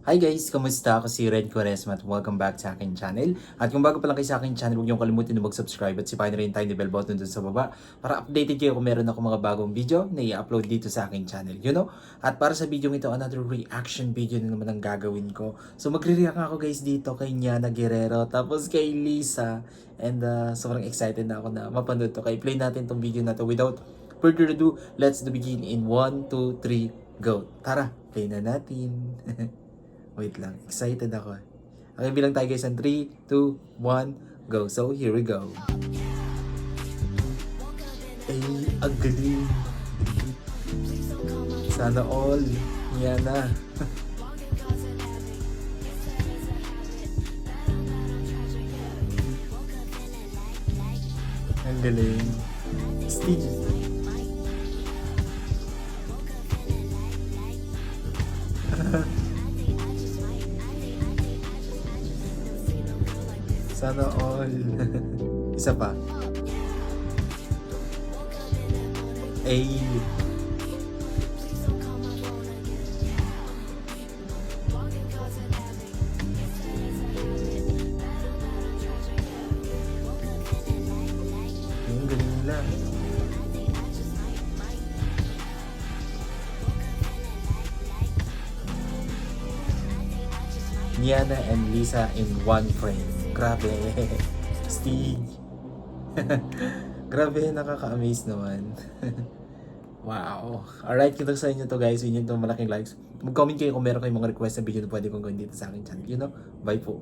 Hi guys! Kamusta? Ako si Red Quaresma at welcome back sa akin channel. At kung bago pa lang kayo sa akin channel, huwag niyong kalimutan na mag-subscribe at sipahin na rin tayo ni bell button dun sa baba para updated kayo kung meron ako mga bagong video na i-upload dito sa akin channel. At para sa video ito, another reaction video na naman ang gagawin ko. So magre-react ako guys dito kay Nyana Guerrero tapos kay Lisa. And sobrang excited na ako na mapanood to. Kaya play natin tong video na to without further ado. Let's begin in 1, 2, 3, go! Tara, play na natin! Wait lang, excited ako. Okay, bilang tayo guys, 3, 2, 1, go. So, here we go. Ay, ang galing. Sana all. Yan na. Ang galing. Steve. Sana all. Isa pa. Ay. Ang galing nila. Nyana and Lisa in one frame. Grabe. Stig. Grabe, nakaka-amaze naman. Wow. Alright, kita sa inyo to guys. Yun yung malaking likes. Mag-comment kayo kung meron kayong mga request na video na pwede kong gawin dito sa aking channel. Bye po.